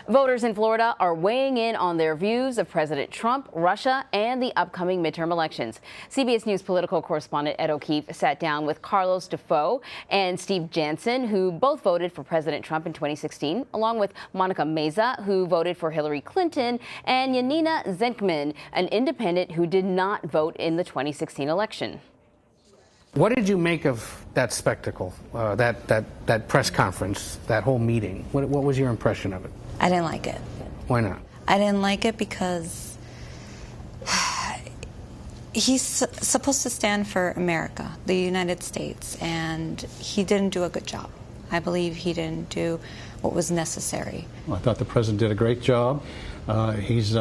Voters in Florida are weighing in on their views of President Trump, Russia, and the upcoming midterm elections. CBS News political correspondent Ed O'Keefe sat down with Carlos Defoe and Steve Jansen, who both voted for President Trump in 2016, along with Monica Meza, who voted for Hillary Clinton, and Yanina Zenkman, an independent who did not vote in the 2016 election. What did you make of that spectacle, that press conference, that whole meeting? What was your impression of it? I didn't like it. Why not? I didn't like it because he's supposed to stand for America, the United States, and he didn't do a good job. I believe he didn't do what was necessary. Well, I thought the president did a great job. He's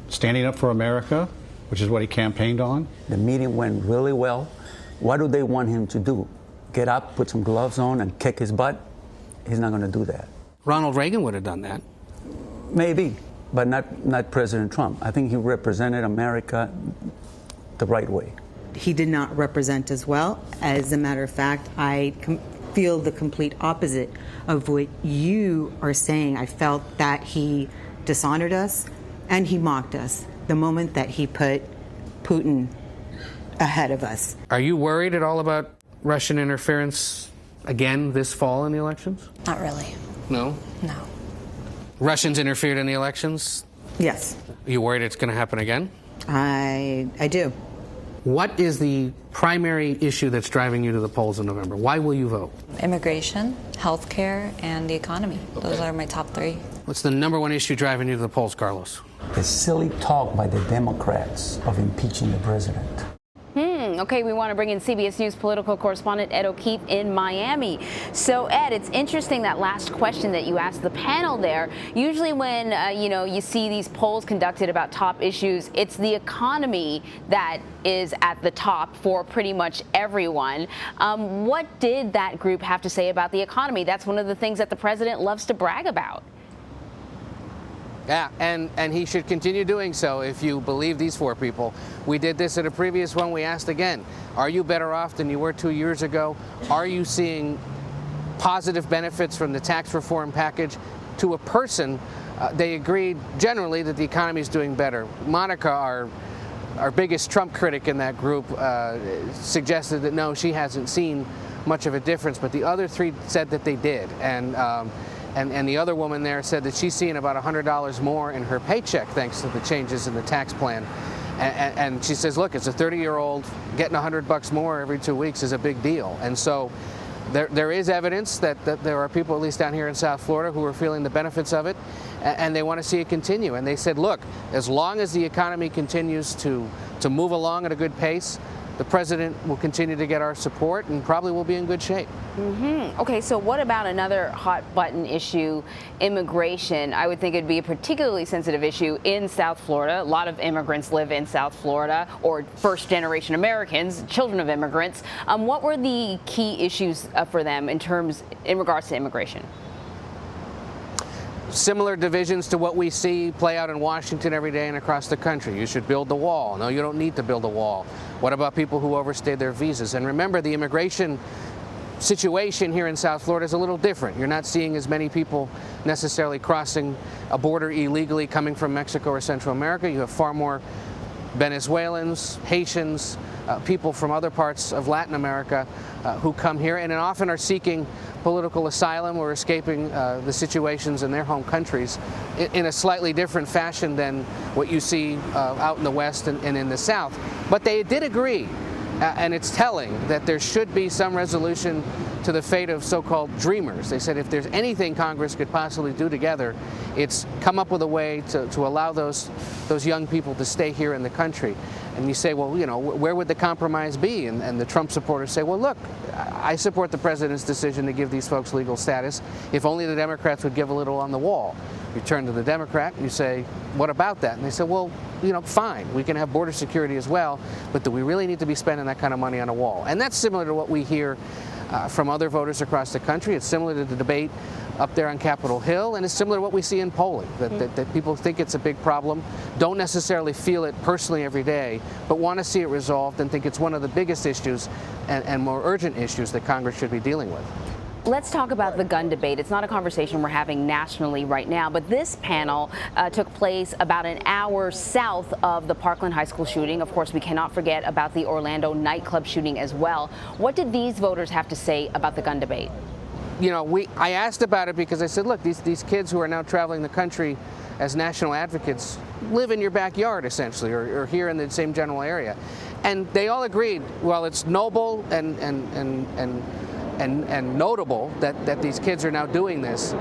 standing up for America, which is what he campaigned on. The meeting went really well. What do they want him to do? Get up, put some gloves on, and kick his butt? He's not going to do that. Ronald Reagan would have done that. Maybe, but not President Trump. I think he represented America the right way. He did not represent as well. As a matter of fact, I feel the complete opposite of what you are saying. I felt that he dishonored us and he mocked us the moment that he put Putin ahead of us. Are you worried at all about Russian interference again this fall in the elections? Not really. No? No. Russians interfered in the elections? Yes. Are you worried it's going to happen again? I do. What is the primary issue that's driving you to the polls in November? Why will you vote? Immigration, healthcare, and the economy. Those are my top three. What's the number one issue driving you to the polls, Carlos? The silly talk by the Democrats of impeaching the president. Okay, we want to bring in CBS News political correspondent Ed O'Keefe in Miami. So, Ed, it's interesting that last question that you asked the panel there. Usually when, you see these polls conducted about top issues, it's the economy that is at the top for pretty much everyone. What did that group have to say about the economy? That's one of the things that the president loves to brag about. Yeah, and he should continue doing so if you believe these four people. We did this at a previous one. We asked again, are you better off than you were 2 years ago? Are you seeing positive benefits from the tax reform package? To a person, they agreed generally that the economy is doing better. Monica, our biggest Trump critic in that group, suggested that no, she hasn't seen much of a difference, but the other three said that they did. And the other woman there said that she's seeing about $100 more in her paycheck thanks to the changes in the tax plan. And she says, look, it's a 30-year-old getting $100 more every 2 weeks is a big deal. And so there is evidence that there are people, at least down here in South Florida, who are feeling the benefits of it, and they want to see it continue. And they said, look, as long as the economy continues to move along at a good pace, the president will continue to get our support and probably will be in good shape. Okay, so what about another hot button issue, immigration? I would think it'd be a particularly sensitive issue in South Florida. A lot of immigrants live in South Florida, or first generation Americans, children of immigrants. What were the key issues for them in regards to immigration? Similar divisions to what we see play out in Washington every day and across the country. You should build the wall. No, you don't need to build a wall. What about people who overstayed their visas? And remember, the immigration situation here in South Florida is a little different. You're not seeing as many people necessarily crossing a border illegally coming from Mexico or Central America. You have far more Venezuelans, Haitians, people from other parts of Latin America who come here and often are seeking political asylum or escaping the situations in their home countries in a slightly different fashion than what you see out in the West and in the South. But they did agree, and it's telling, that there should be some resolution to the fate of so-called dreamers. They said if there's anything Congress could possibly do together, it's come up with a way to allow those young people to stay here in the country. And you say, well, where would the compromise be? And the Trump supporters say, well, look, I support the president's decision to give these folks legal status. If only the Democrats would give a little on the wall. You turn to the Democrat and you say, what about that? And they say, well, fine, we can have border security as well, but do we really need to be spending that kind of money on a wall? And that's similar to what we hear from other voters across the country. It's similar to the debate up there on Capitol Hill, and it's similar to what we see in polling, that people think it's a big problem, don't necessarily feel it personally every day, but want to see it resolved and think it's one of the biggest issues and more urgent issues that Congress should be dealing with. Let's talk about the gun debate. It's not a conversation we're having nationally right now, but this panel took place about an hour south of the Parkland High School shooting. Of course, we cannot forget about the Orlando nightclub shooting as well. What did these voters have to say about the gun debate? You know, I asked about it because I said, look, these kids who are now traveling the country as national advocates live in your backyard, essentially, or here in the same general area. And they all agreed, well, it's noble and notable that these kids are now doing this.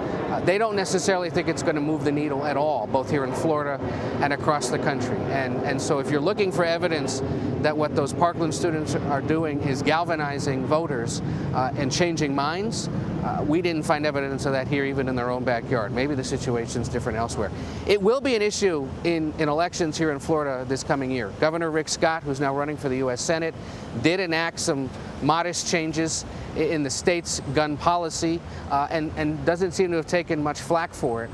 They don't necessarily think it's going to move the needle at all, both here in Florida and across the country. And so if you're looking for evidence that what those Parkland students are doing is galvanizing voters and changing minds, we didn't find evidence of that here, even in their own backyard. Maybe the situation's different elsewhere. It will be an issue in elections here in Florida this coming year. Governor Rick Scott, who's now running for the U.S. Senate, did enact some modest changes in the state's gun policy and doesn't seem to have taken much flack for it,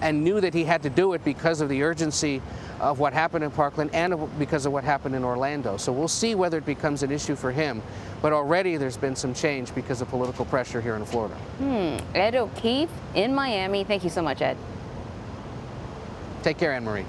and knew that he had to do it because of the urgency of what happened in Parkland and because of what happened in Orlando. So we'll see whether it becomes an issue for him. But already there's been some change because of political pressure here in Florida. Ed O'Keefe in Miami. Thank you so much, Ed. Take care, Anne Marie.